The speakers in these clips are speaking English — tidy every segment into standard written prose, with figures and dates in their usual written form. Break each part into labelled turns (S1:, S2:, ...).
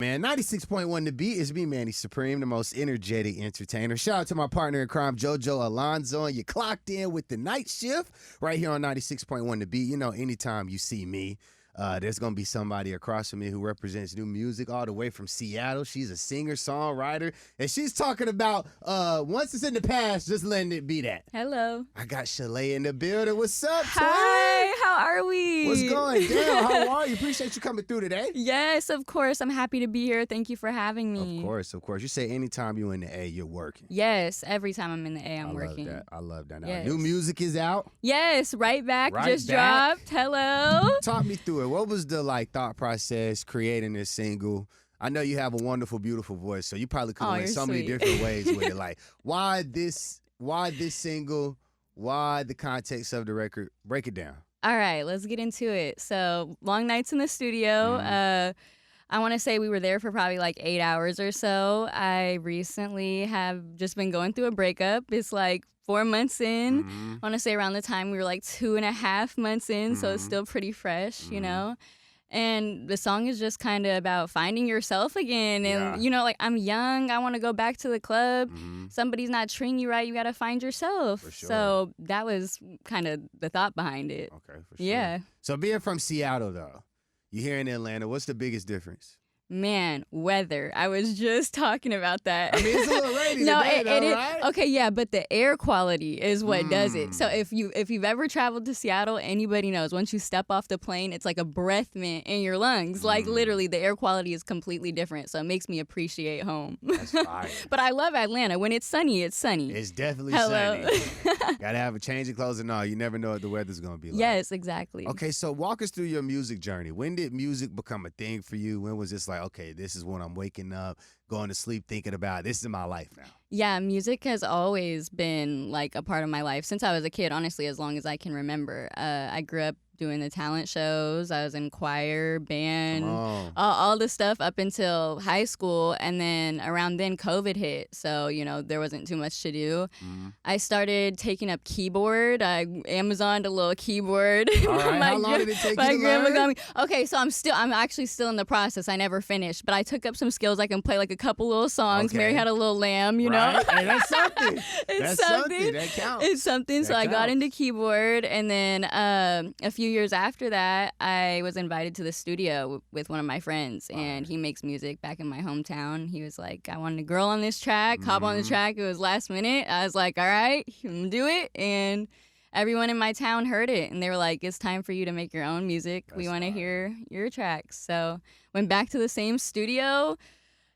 S1: Man, 96.1 The Beat is me, Manny Supreme, the most energetic entertainer. Shout out to my partner in crime, JoJo Alonzo, and you clocked in with the night shift right here on 96.1 The Beat. You know, anytime you see me, there's going to be somebody across from me who represents new music all the way from Seattle. She's a singer, songwriter, and she's talking about once it's in the past, just letting it be that.
S2: Hello.
S1: I got Shaleah in the building. What's up,
S2: Hi, how are we?
S1: What's going down? How are you? Appreciate you coming through today.
S2: Yes, of course. I'm happy to be here. Thank you for having me.
S1: Of course, of course. You say anytime you're in the A, you're working.
S2: Yes, every time I'm in the A, I'm working.
S1: I love that. Now,
S2: Yes.
S1: new music is out.
S2: Yes, right back.
S1: Right
S2: just
S1: back.
S2: dropped. Hello.
S1: Talk me through it. What was the thought process creating this single? I know you have a wonderful, beautiful voice, so you probably could have went
S2: you're
S1: so many
S2: sweet.
S1: different ways with it. Like, why this single? Why the context of the record? Break it down.
S2: All right, let's get into it. So, long nights in the studio. I want to say we were there for probably like 8 hours or so. I recently have just been going through a breakup. It's like 4 months in. I want to say around the time we were like 2.5 months in, so it's still pretty fresh, you know? And the song is just kind of about finding yourself again. And, you know, like, I'm young. I want to go back to the club. Somebody's not treating you right. You got to find yourself.
S1: For sure.
S2: So that was kind of the thought behind it.
S1: Okay, for sure.
S2: Yeah.
S1: So being from Seattle, though, you're here in Atlanta. What's the biggest difference?
S2: Man, weather. I was just talking about that.
S1: I mean, it's a little rainy
S2: No,
S1: today,
S2: it is.
S1: right?
S2: Okay, yeah, but the air quality is what does it. So if you've ever traveled to Seattle, anybody knows once you step off the plane, it's like a breath mint in your lungs. Like literally, the air quality is completely different. So it makes me appreciate home.
S1: That's fire.
S2: But I love Atlanta. When it's sunny, it's sunny.
S1: It's definitely
S2: Hello.
S1: sunny. Gotta have a change of clothes and all. You never know what the weather's gonna be like.
S2: Yes, exactly.
S1: Okay, so walk us through your music journey. When did music become a thing for you? When was this like, okay, this is when I'm waking up, going to sleep, thinking about this is my life now?
S2: Yeah, music has always been like a part of my life since I was a kid, honestly, as long as I can remember. I grew up doing the talent shows. I was in choir, band, all the stuff up until high school. And then around then COVID hit. So, you know, there wasn't too much to do. I started taking up keyboard. I Amazoned a little keyboard.
S1: All right, how long did it take
S2: my
S1: you to
S2: grandma
S1: learn?
S2: got me. Okay, so I'm actually still in the process. I never finished, but I took up some skills. I can play like a couple little songs.
S1: Okay.
S2: Mary Had a Little Lamb, you know?
S1: Right? Hey, that's something.
S2: It's
S1: That's
S2: something.
S1: That counts.
S2: It's something. So
S1: That
S2: I got
S1: counts.
S2: into keyboard, and then a few years after that, I was invited to the studio with one of my friends, and he makes music back in my hometown. He was like, I wanted a girl on this track, hop on the track. It was last minute. I was like, all right, I'm gonna do it. And everyone in my town heard it, and they were like, it's time for you to make your own music. We want to hear your tracks. So went back to the same studio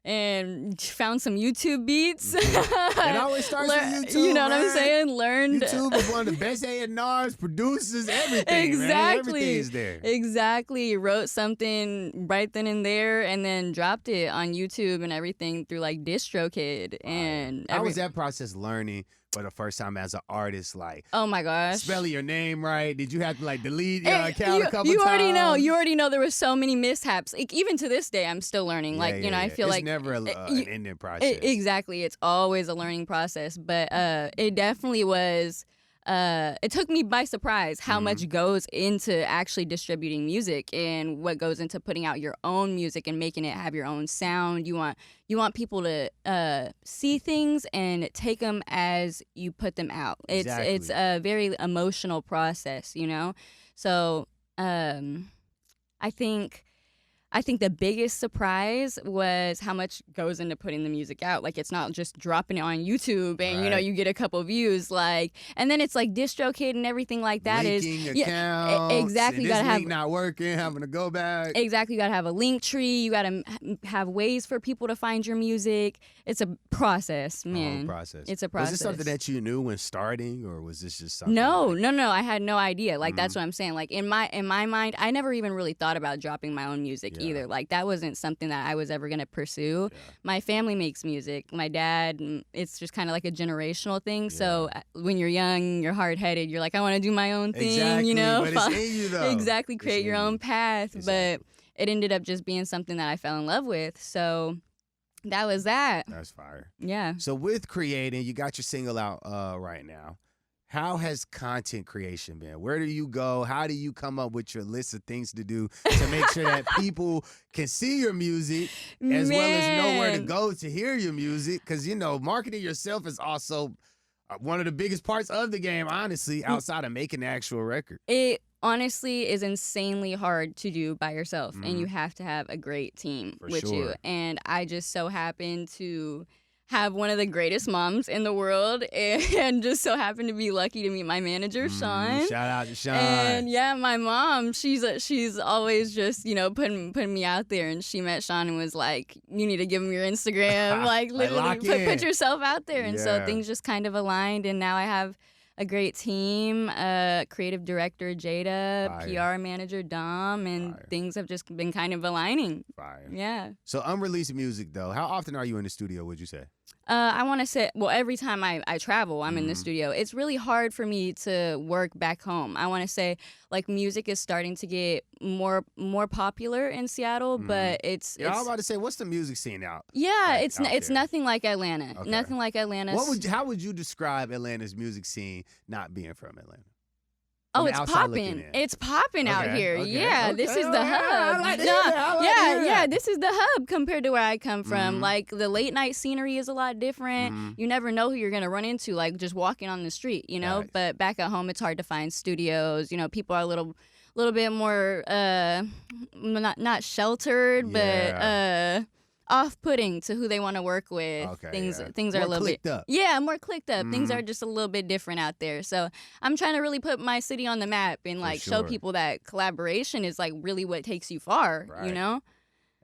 S2: and found some YouTube beats.
S1: It always starts with YouTube,
S2: You know what I'm
S1: man.
S2: saying? Learned.
S1: YouTube is one of the best A&Rs, producers, everything.
S2: Exactly.
S1: Man. Everything's there.
S2: Exactly. Wrote something right then and there, and then dropped it on YouTube and everything through like DistroKid. And
S1: How was that process learning for the first time as an artist? Like,
S2: oh my gosh.
S1: spelling your name right? Did you have to like delete your
S2: Hey,
S1: account a couple
S2: you
S1: times?
S2: already know. You already know there were so many mishaps. Like, even to this day, I'm still learning. Like, you know, I feel
S1: it's
S2: like
S1: never an ending process.
S2: Exactly. It's always a learning process. But it definitely was. It took me by surprise how much goes into actually distributing music and what goes into putting out your own music and making it have your own sound. You want people to see things and take them as you put them out.
S1: Exactly.
S2: It's a very emotional process, you know. So I think the biggest surprise was how much goes into putting the music out. Like, it's not just dropping it on YouTube and, you know, you get a couple views. Like, and then it's like DistroKid and everything like that
S1: Linking accounts,
S2: exactly.
S1: And
S2: You gotta
S1: this
S2: have
S1: link not working, having to go back.
S2: exactly. You gotta have a link tree. You gotta have ways for people to find your music. It's a process, man.
S1: Process.
S2: It's a process.
S1: Was this something that you knew when starting, or was this just something?
S2: No.
S1: like-
S2: I had no idea. Like, that's what I'm saying. Like, in my mind, I never even really thought about dropping my own music either. Like, that wasn't something that I was ever gonna pursue. My family makes music. My dad, it's just kind of like a generational thing. So when you're young, you're hard-headed. You're like, I want to do my own thing.
S1: Exactly,
S2: You know,
S1: but it's in you, though.
S2: Exactly,
S1: It's
S2: create
S1: in
S2: your
S1: you.
S2: own path.
S1: Exactly.
S2: But it ended up just being something that I fell in love with. So that was that.
S1: That's fire.
S2: Yeah.
S1: So with creating, you got your single out right now. How has content creation been? Where do you go? How do you come up with your list of things to do to make sure that people can see your music as well as know where to go to hear your music? Because, you know, marketing yourself is also one of the biggest parts of the game, honestly, outside of making the actual record.
S2: It honestly is insanely hard to do by yourself, and you have to have a great team with you. And I just so happen to have one of the greatest moms in the world, and just so happen to be lucky to meet my manager, Sean.
S1: Shout out to Sean.
S2: And yeah, my mom, she's always just, you know, putting me out there, and she met Sean and was like, you need to give him your Instagram, like literally put yourself out there. And so things just kind of aligned, and now I have a great team, creative director Jada, PR manager Dom, and things have just been kind of aligning. Yeah.
S1: So unreleased music though, how often are you in the studio, would you say?
S2: I want to say, well, every time I travel, I'm in the studio. It's really hard for me to work back home. I want to say, like, music is starting to get more popular in Seattle, but it's
S1: I was about to say, what's the music scene out?
S2: Yeah, it's nothing like Atlanta. Okay. Nothing like Atlanta.
S1: How would you describe Atlanta's music scene not being from Atlanta?
S2: Oh, it's popping. It's popping out here. Yeah, this is the hub. This is the hub compared to where I come from. Like, the late night scenery is a lot different. You never know who you're gonna run into, like just walking on the street, you know. But back at home, it's hard to find studios. You know, people are a little bit more not sheltered, but off-putting to who they want to work with. Things are a little bit more clicked up. Things are just a little bit different out there. So I'm trying to really put my city on the map and like show people that collaboration is like really what takes you far, you know?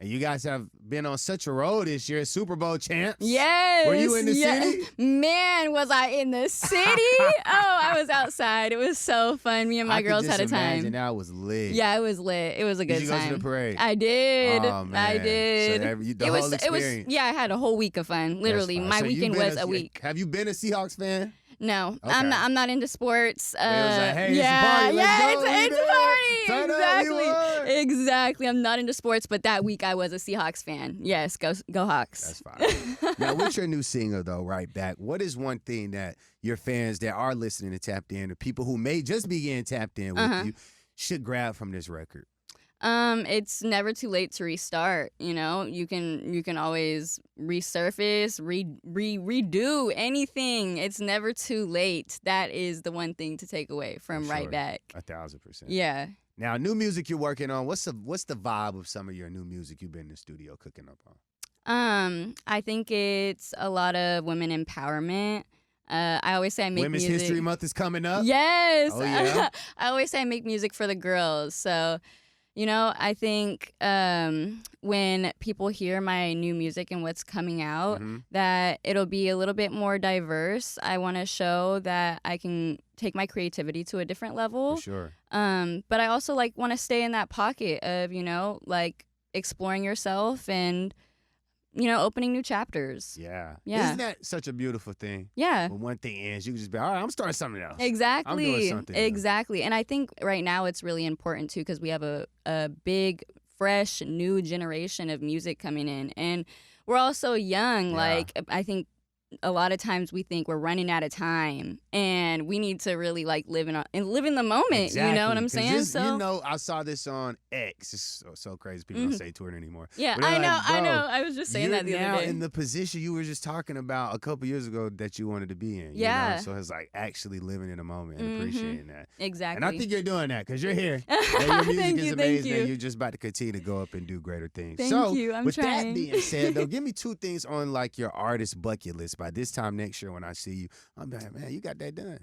S1: And you guys have been on such a roll this year, Super Bowl champs.
S2: Yes.
S1: Were you in the city?
S2: Man, was I in the city? I was outside. It was so fun. Me and my girls had a time. I
S1: imagine that was lit.
S2: Yeah, it was lit. It was a good time.
S1: Did you go to the parade?
S2: I did.
S1: Oh, man.
S2: I did.
S1: So whole experience.
S2: I had a whole week of fun. Literally, my weekend was a week.
S1: Have you been a Seahawks fan?
S2: No, okay. I'm not into sports.
S1: It was like, hey, it's a party. Let's go.
S2: It's a party. Exactly. I'm not into sports, but that week I was a Seahawks fan. Yes, go Hawks.
S1: That's fine. Now, with your new single though, Right Back, what is one thing that your fans that are listening to Tapped In, or people who may just be getting tapped in with you, should grab from this record?
S2: It's never too late to restart. You know, you can always resurface, redo anything. It's never too late. That is the one thing to take away from Right Back.
S1: 1,000%.
S2: Yeah.
S1: Now, new music you're working on. What's the vibe of some of your new music you've been in the studio cooking up on?
S2: I think it's a lot of women empowerment. I always say I make
S1: Women's
S2: music.
S1: History Month is coming up.
S2: Yes.
S1: Oh, yeah?
S2: I always say I make music for the girls. So, you know, I think when people hear my new music and what's coming out, that it'll be a little bit more diverse. I want to show that I can take my creativity to a different level.
S1: For sure.
S2: But I also like want to stay in that pocket of, you know, like exploring yourself and, you know, opening new chapters.
S1: Yeah.
S2: Yeah.
S1: Isn't that such a beautiful thing?
S2: Yeah.
S1: When one thing ends, you can just be, all right, I'm starting something else.
S2: Exactly.
S1: I'm doing something else.
S2: Exactly. And I think right now it's really important, too, because we have a big, fresh, new generation of music coming in. And we're all so young. Yeah. Like, I think a lot of times we think we're running out of time and we need to really like live in the moment. Exactly. You know what I'm saying?
S1: You know, I saw this on X. It's so crazy. People don't say Twitter anymore.
S2: Yeah, I know. I was just saying that the other day.
S1: You're now in the position you were just talking about a couple years ago that you wanted to be in.
S2: Yeah.
S1: You know? So it's like actually living in the moment and appreciating that.
S2: Exactly.
S1: And I think you're doing that because you're here. And your music is amazing.
S2: Thank you.
S1: And you're just about to continue to go up and do greater things.
S2: Thank you. I'm
S1: with
S2: trying.
S1: That being said, though, give me two things on like your artist bucket list. By this time next year when I see you, I'm like, man, you got that done.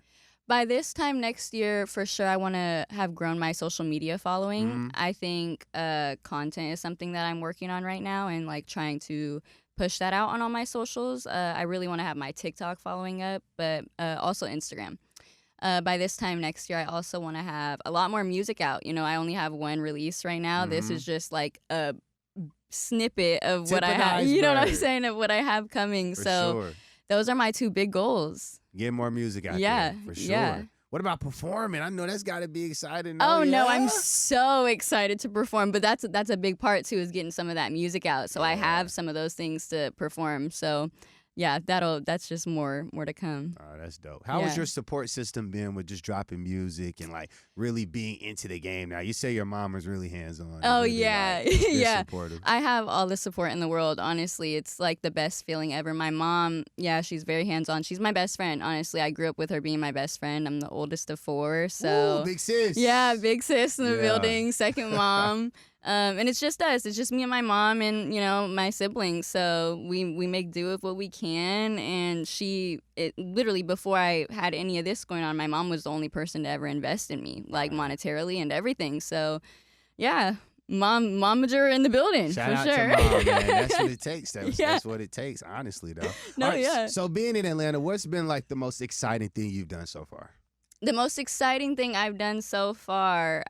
S2: By this time next year, for sure, I want to have grown my social media following. I think content is something that I'm working on right now and like trying to push that out on all my socials. I really want to have my TikTok following up, but also Instagram. By this time next year, I also want to have a lot more music out. You know, I only have one release right now. This is just like a snippet of what I have. You know what I'm saying? Of what I have coming.
S1: For
S2: so.
S1: Sure.
S2: Those are my two big goals.
S1: Get more music out there, for sure.
S2: Yeah.
S1: What about performing? I know that's got to be exciting.
S2: Oh, no, I'm so excited to perform. But that's a big part, too, is getting some of that music out. So I have some of those things to perform. So yeah, that's just more to come.
S1: Oh, that's dope. How has
S2: Yeah.
S1: your support system been with just dropping music and like really being into the game now? You say your mom is really hands on.
S2: Oh
S1: really,
S2: yeah,
S1: like, been
S2: yeah.
S1: supportive.
S2: I have all the support in the world. Honestly, it's like the best feeling ever. My mom, yeah, she's very hands on. She's my best friend. Honestly, I grew up with her being my best friend. I'm the oldest of 4, so
S1: Ooh, big sis.
S2: yeah, big sis in the
S1: Yeah.
S2: building, second mom. And it's just us. It's just me and my mom and, my siblings. So we make do with what we can. And literally before I had any of this going on, my mom was the only person to ever invest in me, like monetarily and everything. So yeah, momager in the building.
S1: Shout
S2: for
S1: out
S2: sure.
S1: to mom, man. That's what it takes.
S2: Yeah.
S1: That's what it takes, honestly, though.
S2: No,
S1: All right,
S2: yeah.
S1: So being in Atlanta, what's been like the most exciting thing you've done so far?
S2: The most exciting thing I've done so far,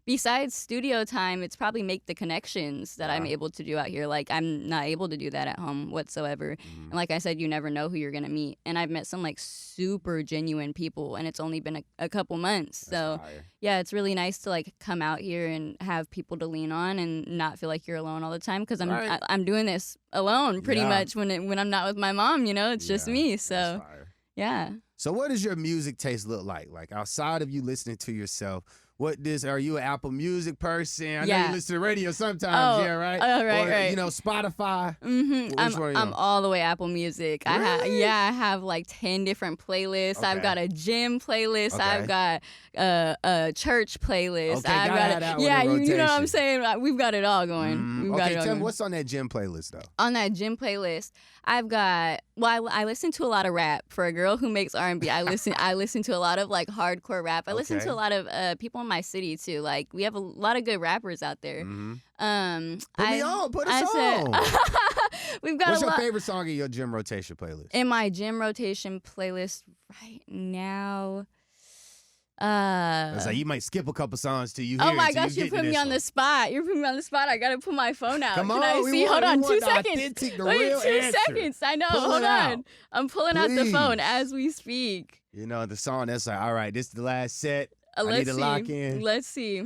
S2: besides studio time, it's probably make the connections that I'm able to do out here. Like, I'm not able to do that at home whatsoever. And like I said, you never know who you're going to meet. And I've met some, like, super genuine people, and it's only been a couple months. So, yeah, it's really nice to, like, come out here and have people to lean on and not feel like you're alone all the time. Because I'm doing this alone pretty much when I'm not with my mom, It's just me. So, yeah.
S1: So what does your music taste look like? Like, outside of you listening to yourself, are you an Apple Music person? I know you listen to radio sometimes, right?
S2: Oh, right,
S1: or,
S2: right.
S1: Spotify.
S2: I'm all the way Apple Music.
S1: Really?
S2: I have like 10 different playlists.
S1: Okay.
S2: I've got a gym playlist.
S1: Okay.
S2: I've got a church playlist.
S1: Okay,
S2: I've
S1: gotta
S2: got
S1: have that one in
S2: you know what I'm
S1: rotation.
S2: saying? We've got it all going. We've got
S1: Okay,
S2: it all
S1: tell me,
S2: going.
S1: what's on that gym playlist, though?
S2: On that gym playlist, I've got I listen to a lot of rap. For a girl who makes R&B, I listen to a lot of like hardcore rap. I listen
S1: Okay.
S2: to a lot of people in my city too. Like, we have a lot of good rappers out there.
S1: Put me on. Put us on.
S2: We've got
S1: What's
S2: a
S1: your
S2: lot
S1: favorite song in your gym rotation playlist?
S2: in my gym rotation playlist right now.
S1: It's like you might skip a couple songs till you hear
S2: Oh my
S1: it, till
S2: gosh,
S1: you
S2: you
S1: get
S2: put
S1: to
S2: me
S1: this
S2: on the
S1: one.
S2: spot. You're putting me on the spot. I gotta put my phone out.
S1: Come
S2: Can
S1: on,
S2: I
S1: we
S2: see?
S1: want-
S2: Hold on,
S1: we
S2: 2
S1: want the
S2: seconds.
S1: authentic, the
S2: Wait,
S1: real
S2: 2
S1: answer.
S2: seconds. I know.
S1: Pull it
S2: Hold
S1: out.
S2: on. I'm pulling out the phone
S1: Please.
S2: as we speak.
S1: The song that's like, all right, this is the last set. I
S2: Let's
S1: need to
S2: see.
S1: lock in.
S2: Let's see.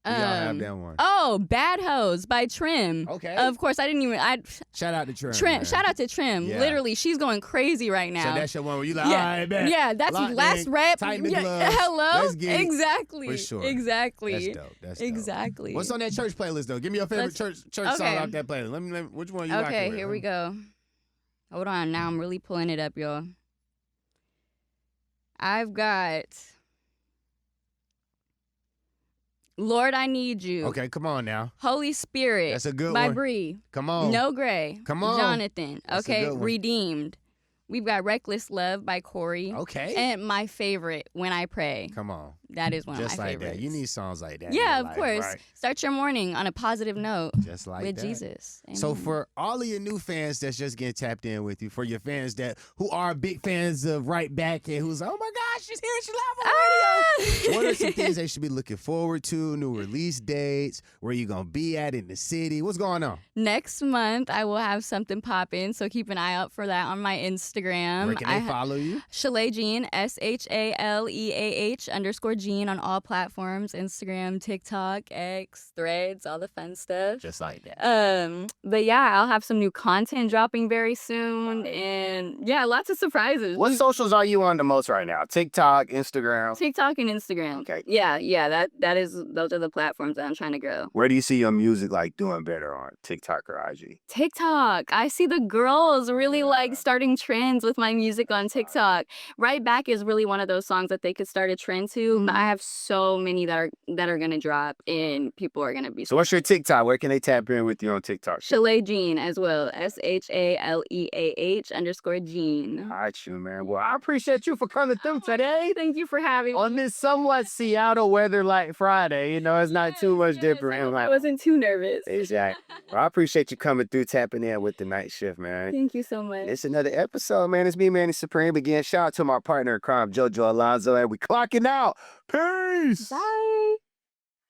S1: We all have that one.
S2: Oh, Bad Hoes by Trim.
S1: Okay.
S2: Of course, I didn't even.
S1: Shout out to Trim.
S2: Trim.
S1: man.
S2: Shout out to Trim.
S1: Yeah.
S2: Literally, she's going crazy right now.
S1: So that's your one where you like,
S2: Yeah.
S1: all right, bet.
S2: Yeah, that's
S1: Locked
S2: last
S1: in,
S2: rap.
S1: tighten the
S2: Yeah,
S1: gloves.
S2: hello.
S1: Let's get it.
S2: Exactly.
S1: For sure.
S2: Exactly.
S1: That's dope. That's dope.
S2: Exactly.
S1: What's on that church playlist, though? Give me your favorite church song
S2: okay.
S1: off that playlist. Let me which one you like?
S2: Okay, here we go. Hold on. Now I'm really pulling it up, y'all. I've got Lord, I Need You.
S1: Okay, come on now.
S2: Holy Spirit.
S1: That's a good
S2: by
S1: one.
S2: Bree.
S1: Come on.
S2: No Gray.
S1: Come on.
S2: Jonathan.
S1: That's a
S2: Okay.
S1: good one.
S2: Redeemed. We've got Reckless Love by Corey.
S1: Okay.
S2: And my favorite, When I Pray.
S1: Come on.
S2: That is one
S1: Just
S2: of my
S1: like
S2: favorites.
S1: that. You need songs like that. in
S2: Yeah,
S1: your
S2: of
S1: life,
S2: course.
S1: right?
S2: Start your morning on a positive note
S1: Just like
S2: with
S1: that.
S2: Jesus.
S1: So
S2: Amen.
S1: for all of your new fans that's just getting tapped in with you, for your fans who are big fans of Right Back and who's like, oh my gosh, she's here, she's live on radio. What are some things they should be looking forward to? New release dates? Where you gonna be at in the city? What's going on?
S2: Next month, I will have something popping, so keep an eye out for that on my Instagram.
S1: Where can they follow you?
S2: Shaleah Jean, SHALEAH_Jean on all platforms: Instagram, TikTok, X, Threads, all the fun stuff.
S1: Just like that.
S2: But yeah, I'll have some new content dropping very soon, and yeah, lots of surprises.
S1: What socials are you on the most right now? TikTok, Instagram?
S2: TikTok and Instagram.
S1: Okay.
S2: Yeah, those are the platforms that I'm trying to grow.
S1: Where do you see your music like doing better on? TikTok or IG?
S2: TikTok. I see the girls really like starting trends with my music on TikTok. Right Back is really one of those songs that they could start a trend to. But I have so many that are gonna drop, and people are gonna be.
S1: So what's your TikTok? Where can they tap in with you on TikTok?
S2: Shaleah Jean as well. SHALEAH_Jean.
S1: All right, you, man. Well, I appreciate you for coming through today.
S2: Thank you for having me.
S1: On this somewhat Seattle weather like Friday, it's not too much different.
S2: I wasn't too nervous.
S1: Exactly. Well, I appreciate you coming through, tapping in with the night shift, man.
S2: Thank you so much.
S1: It's another episode, man. It's me, Manni Supreme. Again, shout out to my partner in crime, JoJo Alonzo, and we clocking out. Peace.
S2: Bye.